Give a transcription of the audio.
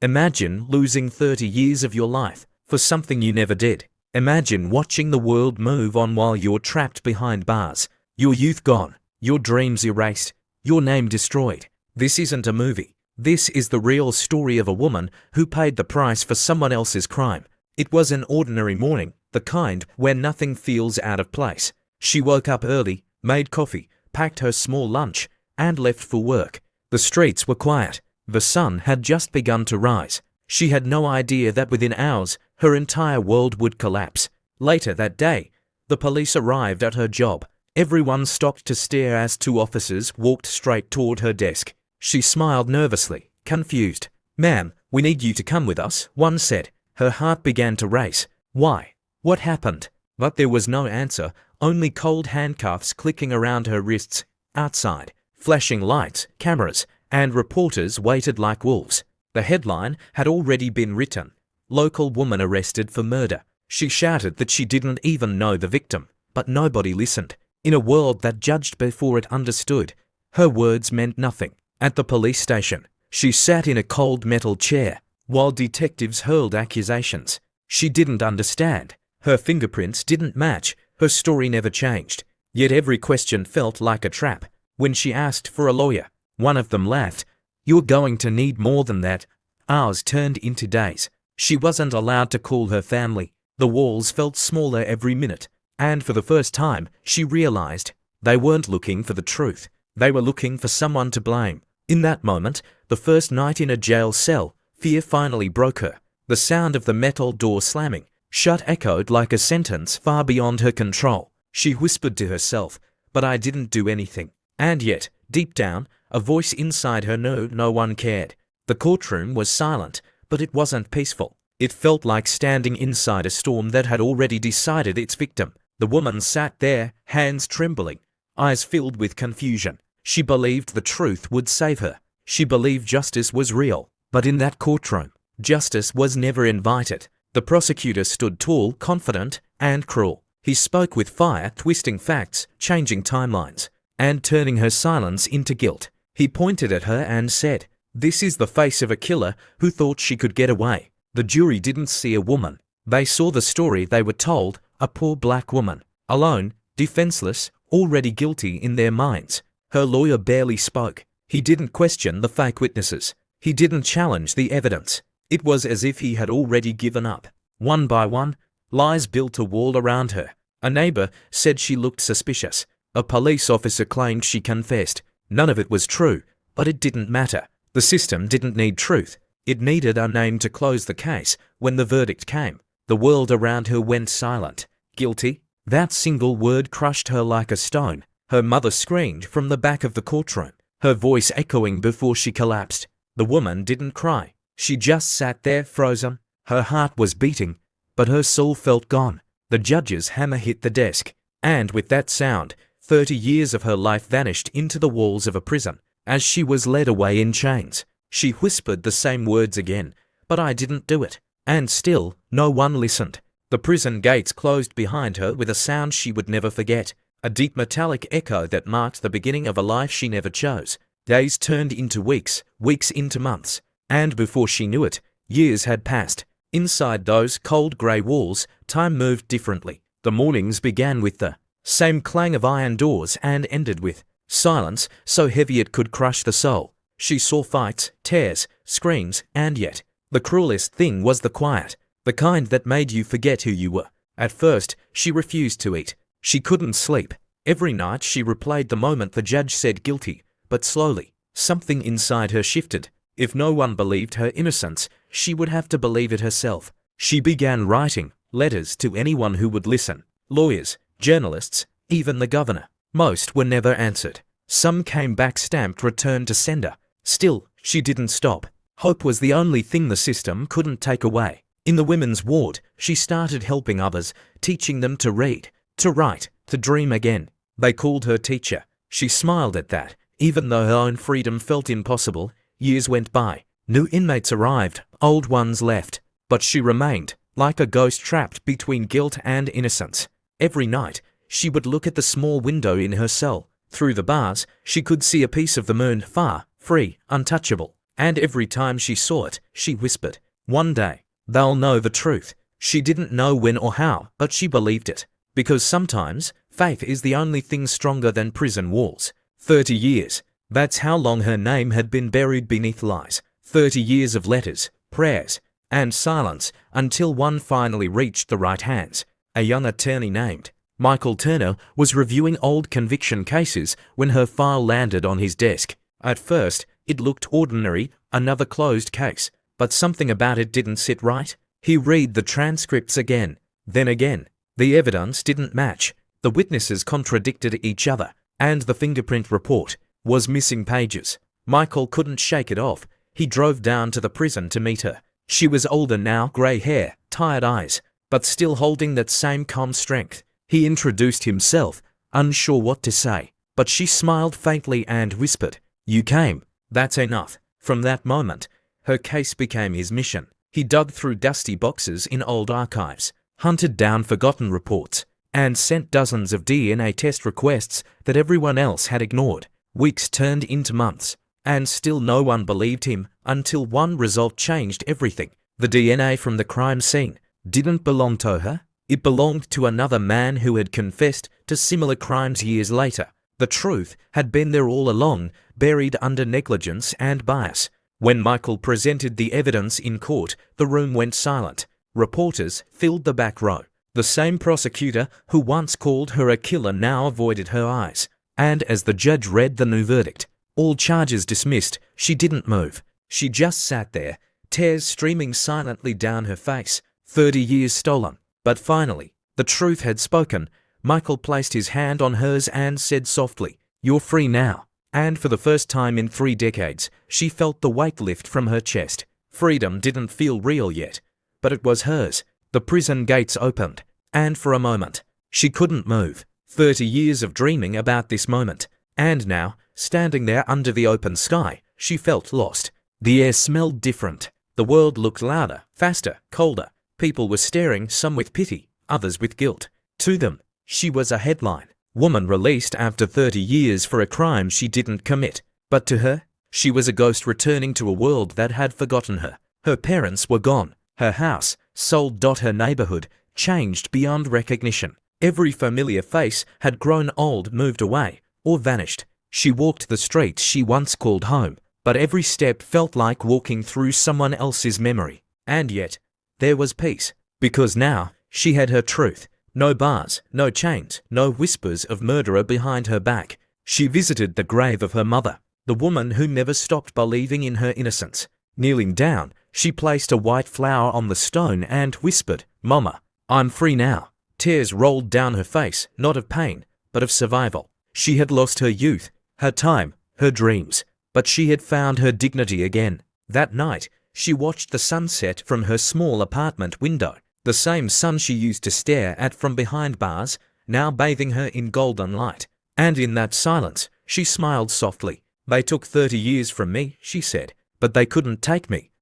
Imagine losing 30 years of your life for something you never did. Imagine watching the world move on while you're trapped behind bars. Your youth gone, your dreams erased, your name destroyed. This isn't a movie. This is the real story of a woman who paid the price for someone else's crime. It was an ordinary morning, the kind where nothing feels out of place. She woke up early, made coffee, packed her small lunch, and left for work. The streets were quiet. The sun had just begun to rise. She had no idea that within hours, her entire world would collapse. Later that day, the police arrived at her job. Everyone stopped to stare as two officers walked straight toward her desk. She smiled nervously, confused. "Ma'am, we need you to come with us," one said. Her heart began to race. Why? What happened? But there was no answer, only cold handcuffs clicking around her wrists. Outside, flashing lights, cameras, and reporters waited like wolves. The headline had already been written. Local woman arrested for murder. She shouted that she didn't even know the victim, but nobody listened. In a world that judged before it understood, her words meant nothing. At the police station, she sat in a cold metal chair, while detectives hurled accusations. She didn't understand. Her fingerprints didn't match. Her story never changed. Yet every question felt like a trap. When she asked for a lawyer, one of them laughed. "You're going to need more than that." Hours turned into days. She wasn't allowed to call her family. The walls felt smaller every minute. And for the first time, she realized they weren't looking for the truth. They were looking for someone to blame. In that moment, the first night in a jail cell, fear finally broke her. The sound of the metal door slamming shut echoed like a sentence far beyond her control. She whispered to herself, "But I didn't do anything." And yet, deep down, a voice inside her knew no one cared. The courtroom was silent, but it wasn't peaceful. It felt like standing inside a storm that had already decided its victim. The woman sat there, hands trembling, eyes filled with confusion. She believed the truth would save her. She believed justice was real. But in that courtroom, justice was never invited. The prosecutor stood tall, confident, and cruel. He spoke with fire, twisting facts, changing timelines, and turning her silence into guilt. He pointed at her and said, "This is the face of a killer who thought she could get away." The jury didn't see a woman. They saw the story they were told, a poor black woman, alone, defenseless, already guilty in their minds. Her lawyer barely spoke. He didn't question the fake witnesses. He didn't challenge the evidence. It was as if he had already given up. One by one, lies built a wall around her. A neighbor said she looked suspicious. A police officer claimed she confessed. None of it was true, but it didn't matter. The system didn't need truth. It needed a name to close the case. When the verdict came, the world around her went silent. Guilty? That single word crushed her like a stone. Her mother screamed from the back of the courtroom, her voice echoing before she collapsed. The woman didn't cry. She just sat there frozen. Her heart was beating, but her soul felt gone. The judge's hammer hit the desk, and with that sound, 30 years of her life vanished into the walls of a prison. As she was led away in chains, she whispered the same words again, "But I didn't do it." And still, no one listened. The prison gates closed behind her with a sound she would never forget, a deep metallic echo that marked the beginning of a life she never chose. Days turned into weeks, weeks into months, and before she knew it, years had passed. Inside those cold grey walls, time moved differently. The mornings began with the same clang of iron doors and ended with silence so heavy it could crush the soul. She saw fights, tears, screams, and yet, the cruelest thing was the quiet, the kind that made you forget who you were. At first, she refused to eat. She couldn't sleep. Every night she replayed the moment the judge said guilty, but slowly, something inside her shifted. If no one believed her innocence, she would have to believe it herself. She began writing letters to anyone who would listen. Lawyers, journalists, even the governor. Most were never answered. Some came back stamped "Return to sender." Still, she didn't stop. Hope was the only thing the system couldn't take away. In the women's ward, she started helping others, teaching them to read, to write, to dream again. They called her teacher. She smiled at that, even though her own freedom felt impossible. Years went by. New inmates arrived, old ones left. But she remained, like a ghost trapped between guilt and innocence. Every night, she would look at the small window in her cell. Through the bars, she could see a piece of the moon, far, free, untouchable. And every time she saw it, she whispered, "One day, they'll know the truth." She didn't know when or how, but she believed it. Because sometimes, faith is the only thing stronger than prison walls. 30 years. That's how long her name had been buried beneath lies. 30 years of letters, prayers, and silence, until one finally reached the right hands. A young attorney named Michael Turner was reviewing old conviction cases when her file landed on his desk. At first, it looked ordinary, another closed case, but something about it didn't sit right. He read the transcripts again, then again. The evidence didn't match. The witnesses contradicted each other, and the fingerprint report was missing pages. Michael couldn't shake it off. He drove down to the prison to meet her. She was older now, grey hair, tired eyes, but still holding that same calm strength. He introduced himself, unsure what to say, but she smiled faintly and whispered, "You came. That's enough." From that moment, her case became his mission. He dug through dusty boxes in old archives, hunted down forgotten reports, and sent dozens of DNA test requests that everyone else had ignored. Weeks turned into months, and still no one believed him until one result changed everything. The DNA from the crime scene didn't belong to her. It belonged to another man who had confessed to similar crimes years later. The truth had been there all along, buried under negligence and bias. When Michael presented the evidence in court, the room went silent. Reporters filled the back row. The same prosecutor who once called her a killer now avoided her eyes. And as the judge read the new verdict, all charges dismissed, she didn't move. She just sat there, tears streaming silently down her face. 30 years stolen. But finally, the truth had spoken. Michael placed his hand on hers and said softly, "You're free now." And for the first time in 3 decades, she felt the weight lift from her chest. Freedom didn't feel real yet, but it was hers. The prison gates opened, and for a moment, she couldn't move. 30 years of dreaming about this moment, and now, standing there under the open sky, she felt lost. The air smelled different. The world looked louder, faster, colder. People were staring, some with pity, others with guilt. To them, she was a headline. Woman released after 30 years for a crime she didn't commit. But to her, she was a ghost returning to a world that had forgotten her. Her parents were gone. Her house, sold. Her neighborhood, changed beyond recognition. Every familiar face had grown old, moved away, or vanished. She walked the streets she once called home, but every step felt like walking through someone else's memory. And yet, there was peace, because now she had her truth. No bars, no chains, no whispers of murderer behind her back. She visited the grave of her mother, the woman who never stopped believing in her innocence. Kneeling down, she placed a white flower on the stone and whispered, "Mama, I'm free now." Tears rolled down her face, not of pain, but of survival. She had lost her youth, her time, her dreams, but she had found her dignity again. That night, she watched the sunset from her small apartment window, the same sun she used to stare at from behind bars, now bathing her in golden light. And in that silence, she smiled softly. "They took 30 years from me," she said, "but they couldn't take me.